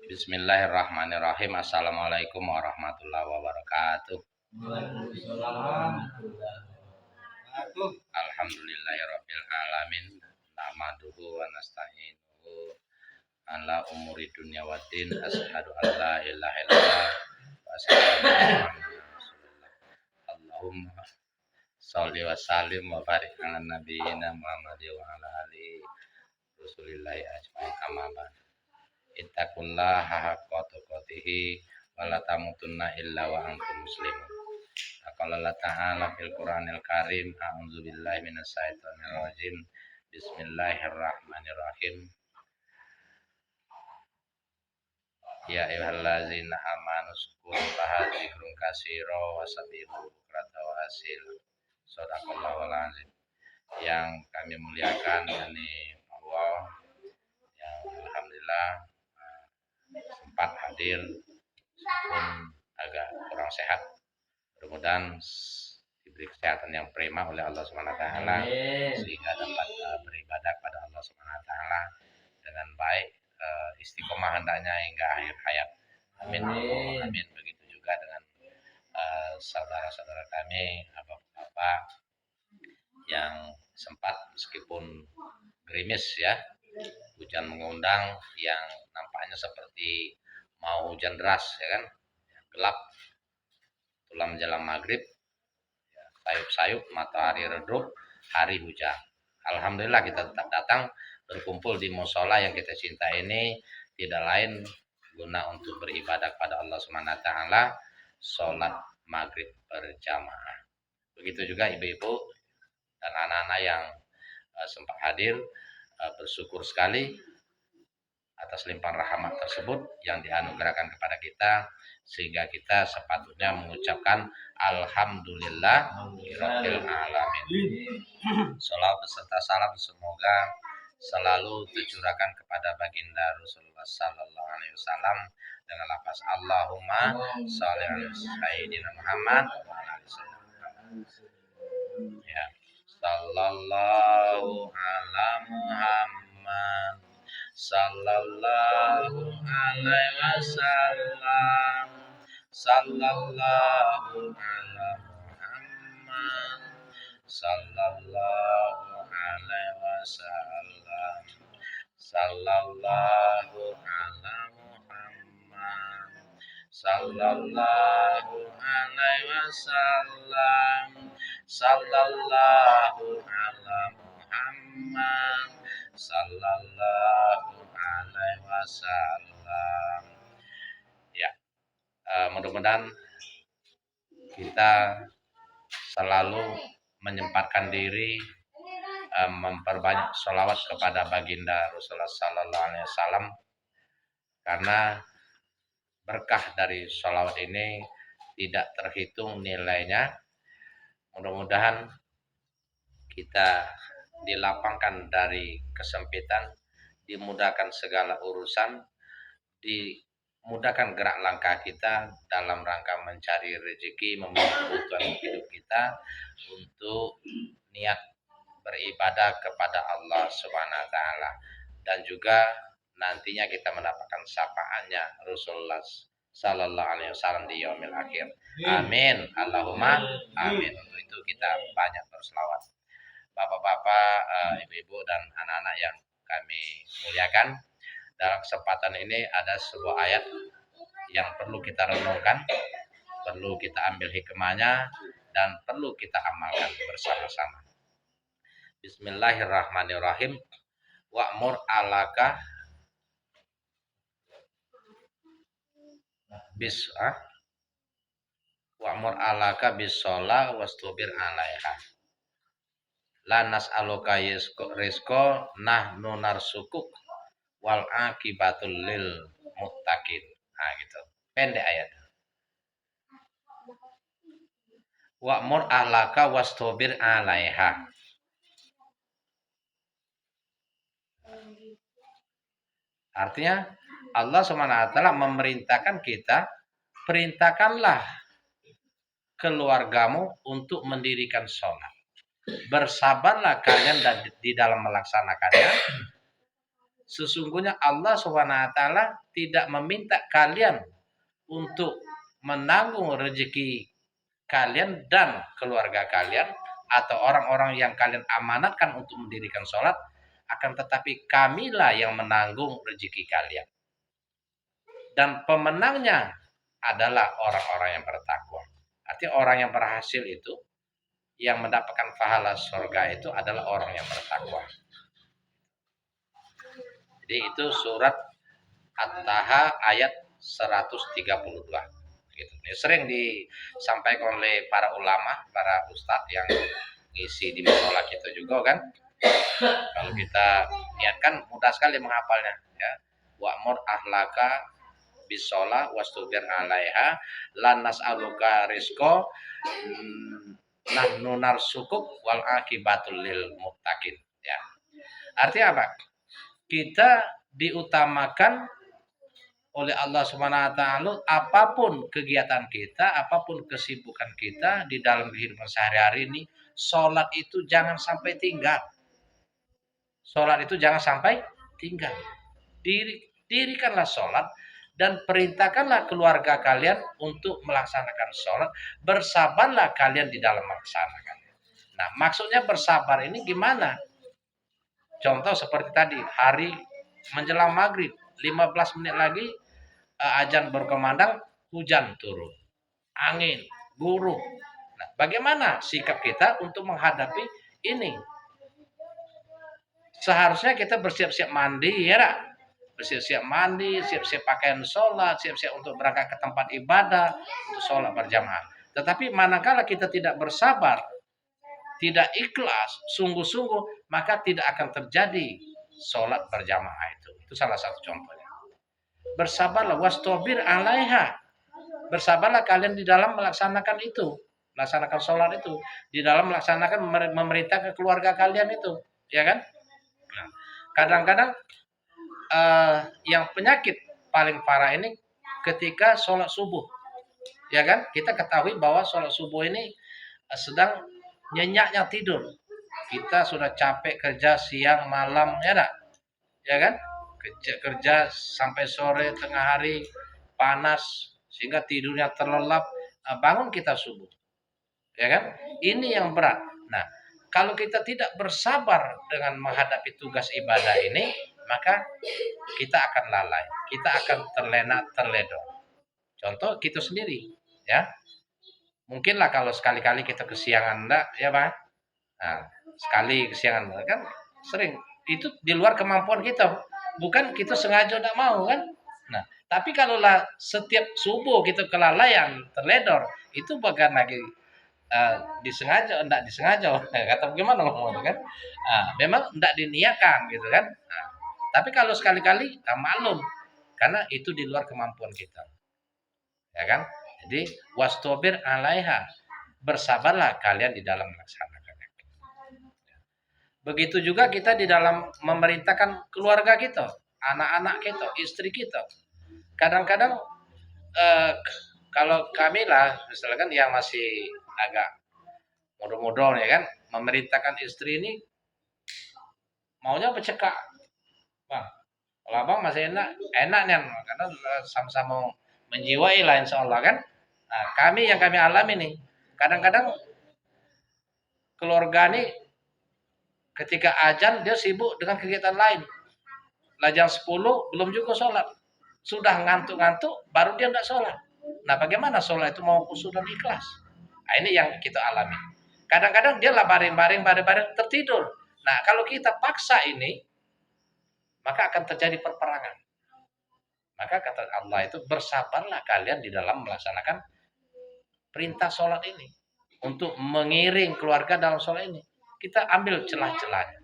Bismillahirrahmanirrahim. Assalamualaikum warahmatullahi wabarakatuh. Alhamdulillahirabbil alamin. Nahmaduhu wa nasta'inuhu ala umuri dunya waddin. Asyhadu an la ilaha illallah wa asyhadu anna Muhammadan rasulullah. Allahumma sholli wa sallim wa barik ala nabiyyina Muhammad wa ala alihi rasulillahi ajmain. Amma ba'd. Ittaqullaha haqqa tuqatih wa la tamutunna illa wa antum muslimun. Qala Allah Ta'ala fil Qur'anil Karim, a'udzu billahi minasy syaithanir rajim. Bismillahirrahmanirrahim. Ya ayyuhallazina amanu zkurullaha dzikrun katsira wa sabbihu bukratan wa asila. Shadaqallahul azim. Yang kami muliakan yakni Allah yang alhamdulillah sempat hadir pun agak kurang sehat. Mudah-mudahan diberi kesehatan yang prima oleh Allah Subhanahu wa taala sehingga dapat beribadah kepada Allah Subhanahu wa taala dengan baik, istiqomah hendaknya hingga akhir hayat. Amin. Amin. Begitu juga dengan saudara-saudara kami, bapak-bapak yang sempat meskipun gerimis ya, hujan mengundang yang nampaknya seperti mau hujan deras ya kan, gelap tulang menjelang maghrib, sayup-sayup matahari redup, hari hujan. Alhamdulillah kita tetap datang berkumpul di musola yang kita cinta ini tidak lain guna untuk beribadah kepada Allah Subhanahu wa taala, salat maghrib berjamaah. Begitu juga ibu-ibu dan anak-anak yang sempat hadir, bersyukur sekali atas limpahan rahmat tersebut yang dianugerahkan kepada kita sehingga kita sepatutnya mengucapkan alhamdulillah rabbil alamin. Shalawat beserta salam semoga selalu tercurahkan kepada baginda Rasulullah sallallahu alaihi wasallam dengan lafaz Allahumma shalli ala sayyidina Muhammad wa ala ali ya. Sallallahu ala Muhammad sallallahu alaihi wasallam, sallallahu ala Muhammad sallallahu alaihi wasallam, sallallahu ala Muhammad sallallahu alaihi wasallam, sallallahu ala Muhammad sallallahu alaihi wasallam. Ya, mudah-mudahan kita selalu menyempatkan diri memperbanyak sholawat kepada baginda Rasulullah sallallahu alaihi wasallam karena berkah dari sholawat ini tidak terhitung nilainya. Mudah-mudahan kita dilapangkan dari kesempitan, dimudahkan segala urusan, dimudahkan gerak langkah kita dalam rangka mencari rezeki, memenuhi kebutuhan hidup kita untuk niat beribadah kepada Allah Subhanahu wa taala dan juga nantinya kita mendapatkan syafaatnya Rasulullah sallallahu alaihi wasallam di yaumil akhir. Amin. Allahumma amin. Untuk itu kita banyak berselawat. Bapak-bapak, ibu-ibu dan anak-anak yang kami muliakan, dalam kesempatan ini ada sebuah ayat yang perlu kita renungkan, perlu kita ambil hikmahnya dan perlu kita amalkan bersama-sama. Bismillahirrahmanirrahim. Wa'mur alaka wa'mur alaka bis-shalah wastubir 'alaiha. La nas'aluka rizqa nahnu narsukuk wal akibatul lil muttaqin. Nah gitu. Pendek ayat. Wa'mur alaka wastubir 'alaiha. Artinya Allah SWT memerintahkan kita, perintahkanlah keluargamu untuk mendirikan sholat. Bersabarlah kalian di dalam melaksanakannya Sesungguhnya Allah SWT tidak meminta kalian untuk menanggung rezeki kalian dan keluarga kalian atau orang-orang yang kalian amanatkan untuk mendirikan sholat, akan tetapi kamilah yang menanggung rezeki kalian. Dan pemenangnya adalah orang-orang yang bertakwa. Artinya orang yang berhasil itu, yang mendapatkan pahala surga itu adalah orang yang bertakwa. Jadi itu surat At-Taha ayat 132. Gitu. Ini sering disampaikan oleh para ulama, para ustadz yang ngisi di musola kita juga kan. Kalau kita niatkan mudah sekali menghafalnya ya. Wa'mur ahlaka bisola wastubir alaiha lan nas'aluka rizqa nahnu narsukuk wal akibatul lil muttaqin ya. Artinya apa? Kita diutamakan oleh Allah Subhanahu wa taala apapun kegiatan kita, apapun kesibukan kita di dalam kehidupan sehari-hari ini, salat itu jangan sampai tinggal. Salat itu jangan sampai tinggal. Dirikanlah salat dan perintahkanlah keluarga kalian untuk melaksanakan sholat. Bersabarlah kalian di dalam melaksanakan. Nah, maksudnya bersabar ini gimana? Contoh seperti tadi, hari menjelang maghrib, 15 menit lagi azan berkumandang, hujan turun, angin, buruk. Nah, bagaimana sikap kita untuk menghadapi ini? Seharusnya kita bersiap-siap mandi, ya tak? Bersiap-siap mandi, siap-siap pakaian sholat, siap-siap untuk berangkat ke tempat ibadah, untuk sholat berjamaah. Tetapi manakala kita tidak bersabar, tidak ikhlas, sungguh-sungguh, maka tidak akan terjadi sholat berjamaah itu. Itu salah satu contohnya. Bersabarlah, wastobir alaiha. Bersabarlah kalian di dalam melaksanakan itu. Melaksanakan sholat itu. Di dalam melaksanakan memerintahkan keluarga kalian itu. Ya kan? Nah, kadang-kadang yang penyakit paling parah ini ketika sholat subuh, ya kan? Kita ketahui bahwa sholat subuh ini sedang nyenyaknya tidur. Kita sudah capek kerja siang malam, ya tak? Ya kan? Kerja sampai sore tengah hari panas sehingga tidurnya terlelap. Bangun kita subuh, ya kan? Ini yang berat. Nah, kalau kita tidak bersabar dengan menghadapi tugas ibadah ini, maka kita akan lalai, kita akan terlena. Contoh kita sendiri, ya. Mungkinlah kalau sekali-kali kita kesiangan, enggak, ya Pak? Nah, sekali kesiangan, kan sering. Itu di luar kemampuan kita. Bukan kita sengaja enggak mau, kan? Nah, tapi kalau setiap subuh kita kelalaian, terledor, itu bukan lagi disengaja, enggak disengaja. Kata bagaimana ngomongnya kan? Memang enggak diniakan gitu kan? Nah, tapi kalau sekali-kali, maklum, karena itu di luar kemampuan kita, ya kan? Jadi wastobir alaiha, bersabarlah kalian di dalam melaksanakannya. Begitu juga kita di dalam memerintahkan keluarga kita, anak-anak kita, istri kita. Kadang-kadang kalau kami lah, misalkan yang masih agak muda-muda ya kan, memerintahkan istri ini maunya bercekak, bang. Kalau abang masih enaknya karena sama-sama menjiwai lah insya Allah kan. Nah, yang kami alami nih, kadang-kadang keluarga nih ketika azan dia sibuk dengan kegiatan lain. Lah jam 10 belum juga sholat. Sudah ngantuk-ngantuk baru dia enggak sholat. Nah, bagaimana sholat itu mau khusyuk dan ikhlas? Nah, ini yang kita alami. Kadang-kadang dia lah baring-baring tertidur. Nah, kalau kita paksa ini, maka akan terjadi perperangan. Maka kata Allah itu, bersabarlah kalian di dalam melaksanakan perintah sholat ini. Untuk mengiring keluarga dalam sholat ini. Kita ambil celah-celahnya.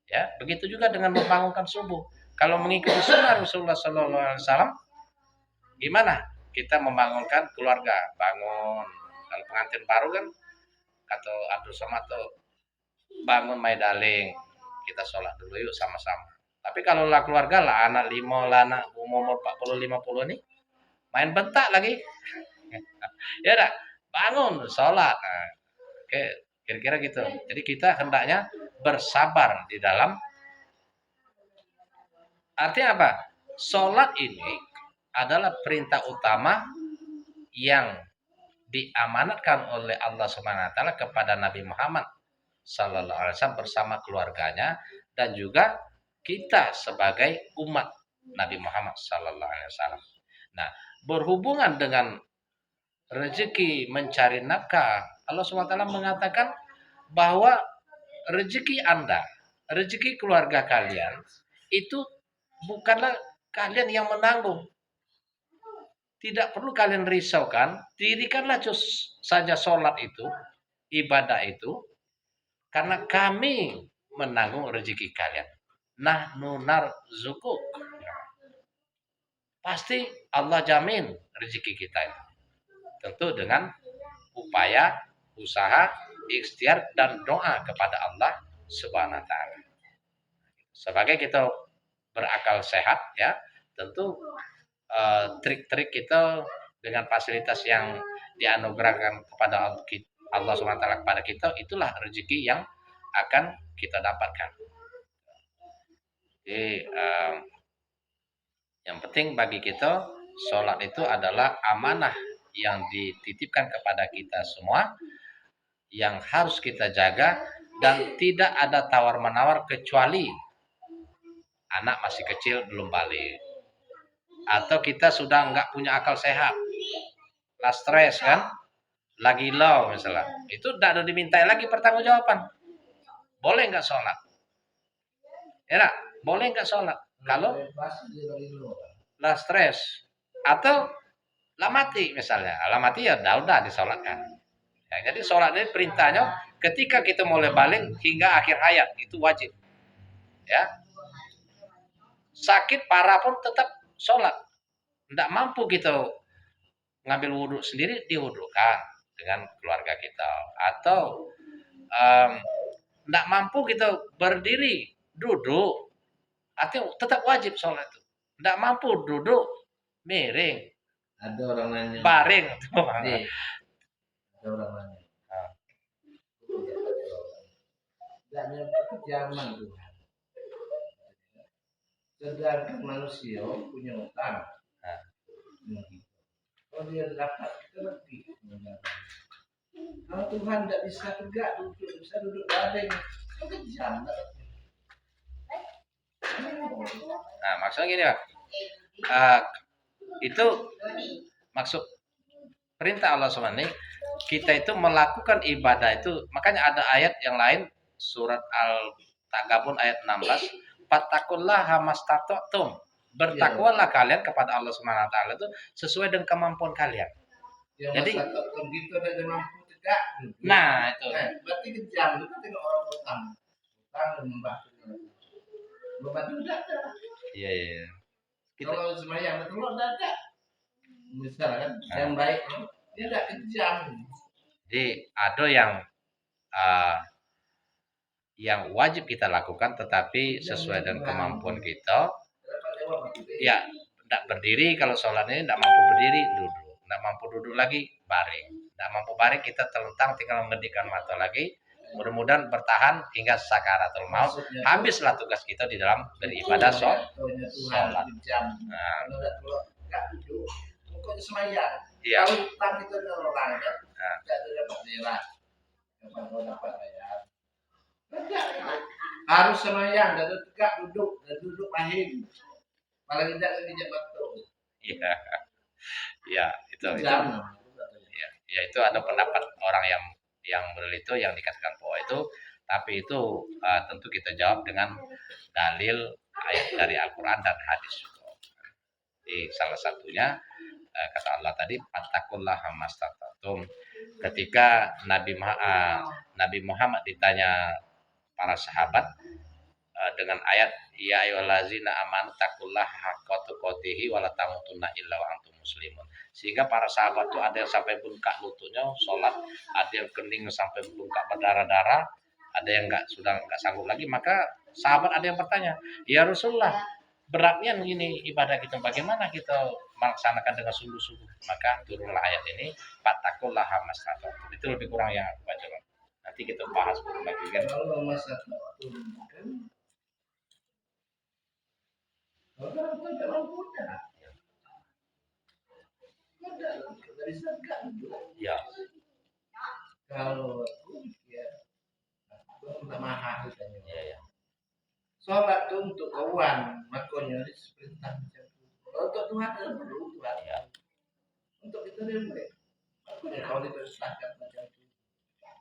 Ya, begitu juga dengan membangunkan subuh. Kalau mengikuti sunnah Rasulullah SAW, gimana? Kita membangunkan keluarga, bangun. Kalau pengantin baru kan, kata Abdul Somad tuh, bangun my darling, kita sholat dulu yuk sama-sama. Tapi kalau lah keluarga lah, anak 5 lah, anak umur 40-50 nih, main bentak lagi. Ya dah, bangun, sholat. Nah, oke, kira-kira gitu. Jadi kita hendaknya bersabar di dalam Artinya apa? Sholat ini adalah perintah utama yang diamanatkan oleh Allah Subhanahu wa taala kepada Nabi Muhammad sallallahu alaihi wasallam bersama keluarganya dan juga kita sebagai umat Nabi Muhammad sallallahu alaihi wasallam. Nah, berhubungan dengan rezeki mencari nafkah, Allah Subhanahu wa taala mengatakan bahwa rezeki Anda, rezeki keluarga kalian itu bukanlah kalian yang menanggung. Tidak perlu kalian risaukan, dirikanlah saja sholat itu, ibadah itu, karena kami menanggung rezeki kalian. Nahnu narzukuk. Pasti Allah jamin rezeki kita itu. Tentu dengan upaya, usaha, ikhtiar, dan doa kepada Allah Subhanahu wa taala. Sebagai kita berakal sehat ya, tentu trik-trik kita dengan fasilitas yang dianugerahkan kepada Allah Subhanahu wa taala kepada kita, itulah rezeki yang akan kita dapatkan. Jadi yang penting bagi kita, sholat itu adalah amanah yang dititipkan kepada kita semua, yang harus kita jaga dan tidak ada tawar-menawar kecuali anak masih kecil belum balik. Atau kita sudah nggak punya akal sehat, lah stres kan, lagi low misalnya, itu tidak ada dimintai lagi pertanggungjawaban. Boleh nggak sholat? Ya, boleh nggak sholat? Kalau lah stres atau lah mati misalnya, lah mati ya udah disolatkan. Ya, jadi sholat ini perintahnya ketika kita mulai balik hingga akhir hayat itu wajib. Ya, sakit parah pun tetap sholat. Tidak mampu kita ngambil wudhu sendiri, diwudhukan dengan keluarga kita. Atau tidak mampu kita berdiri, duduk, artinya tetap wajib sholat itu. Tidak mampu duduk, miring. Ada orang nanya. Baring. Ada orang nanya. Tidak nyampe kejaman Tuhan. Sedangkan manusia punya utang. Kalau dia dapat kita lebih. Kalau Tuhan tidak bisa tegak duduk, bisa duduk baring, kejam. Nah, maksudnya gini Pak. Itu maksud perintah Allah SWT, kita itu melakukan ibadah itu. Makanya ada ayat yang lain, surat Al-Tagabun ayat 16, fattaqullaha mastata'tum. Bertakwalah kalian kepada Allah Subhanahu wa taala itu sesuai dengan kemampuan kalian. Yang jadi gitu ada mampu tegak. Nah, itu. Berarti kejam itu tengok orang utang. Utang membantu. Membantu enggak ada. Iya. Kalau semayang betul enggak ada. Misalkan yang baik dia enggak kejam. Jadi ada yang wajib kita lakukan tetapi sesuai dengan kemampuan kita. Ya, tidak berdiri kalau sholat ini tidak mampu berdiri, duduk. Tidak mampu duduk lagi, baring. Tidak mampu baring, kita telentang tinggal mengedipkan mata lagi. Mudah-mudahan bertahan hingga sakaratul maut. Habislah tugas kita di dalam beribadah sholat. Pokoknya semayang. Iya. Kalau utang kita orang kan, tidak ada dapat nilai. Kalau dapat bayar. Harus semayang dan tegak duduk dan duduk pahing. Paling tidak menginjak batu. Iya. Ya, itu. Ya, itu ada pendapat orang yang itu yang dikatakan bahwa itu, tapi itu tentu kita jawab dengan dalil ayat dari Al-Qur'an dan hadis juga. Jadi salah satunya kata Allah tadi, fattaqullaha mastata'tum. Ketika Nabi Muhammad ditanya para sahabat dengan ayat ya ayyuhallazina amanu taqullaha haqqa tuqatih wa la tamutunna illa wa antum muslimun. Sehingga para sahabat itu ada yang sampai bengkak lututnya sholat, ada yang kening sampai bengkak berdarah-darah, ada yang sudah nggak sanggup lagi. Maka sahabat ada yang bertanya, ya Rasulullah, beratnya begini ibadah kita, bagaimana kita melaksanakan dengan sungguh-sungguh? Maka turunlah ayat ini, fattaqullaha mastata'tum. Itu lebih kurang yang aku baca. Nanti kita bahas lagi kan. Kalau mastata'tum kan Orang tua jangan muda. Muda dari zakat itu. Ya, Kalau aku ya mahal katanya. ya, ya. Sholat itu untuk kawan, makanya perintah macam itu. Kalau untuk Tuhan adalah perlu Tuhan. Ya. Untuk kita dia boleh. Makanya kau diperintahkan macam itu.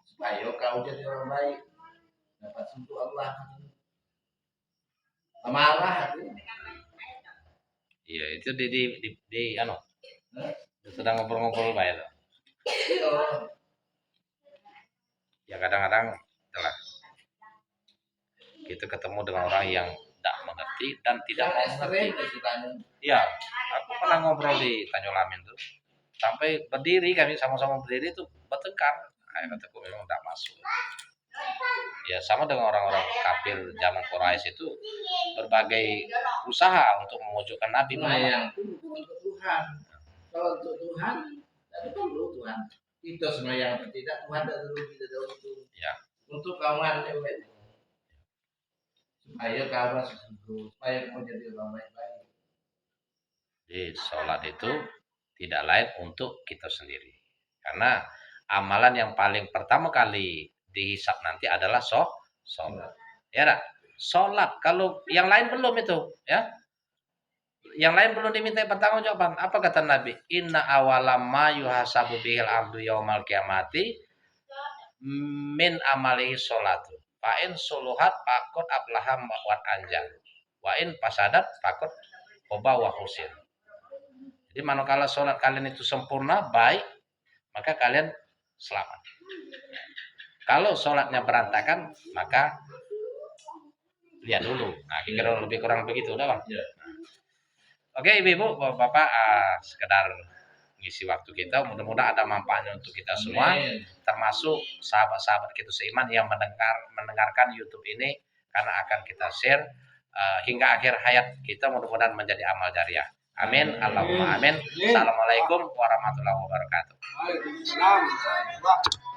Supaya kau jadi orang baik, dapat sentuh Allah. Amarah itu. Iya, itu di anu, Hah? sedang ngobrol-ngobrol Pak itu. Iya. Ya kadang-kadang telah kita ketemu dengan orang yang tidak mengerti dan tidak Yang mau ekstrem mengerti. istilahnya. Ya, aku pernah ngobrol di Tanjung Lamin tuh. Sampai berdiri kami sama-sama berdiri tuh bertengkar. Kataku memang tidak masuk. Ya sama dengan orang-orang kafir zaman Quraisy itu berbagai usaha untuk memojokkan Nabi Muhammad. Sembahyang itu bukan untuk Tuhan. Kalau untuk Tuhan, tidak perlu Tuhan. Kita sembahyang atau tidak, Tuhan tidak perlu kita tahu itu. Ya. Untuk kawan yang lain. Supaya kau masuk surga, supaya kau jadi orang baik-baik. Jadi sholat itu tidak lain untuk kita sendiri. Karena amalan yang paling pertama kali dihisap nanti adalah sholat. Ya tak? Sholat. Kalau yang lain belum itu, ya. Yang lain belum diminta pertanggungjawaban. Apa kata Nabi? Inna awalam ma yuhasabu bihil abdu yaumal kiamati min amalihi sholatu. Fa in suluhat fakut ablaham wa anjal. Wa in pasadat fakut oba wa husin. Jadi manakala sholat kalian itu sempurna, baik, maka kalian selamat. Kalau sholatnya berantakan, maka lihat dulu. Nah, kira lebih kurang begitu, udah Bang? Ya. Oke, Ibu-ibu, Bapak, sekedar ngisi waktu kita. Mudah-mudahan ada manfaatnya untuk kita semua, Amin. termasuk sahabat-sahabat kita seiman yang mendengarkan YouTube ini, karena akan kita share hingga akhir hayat kita. Mudah-mudahan menjadi amal jariah. Amin. Allahumma amin. Assalamualaikum warahmatullahi wabarakatuh. Waalaikumsalam.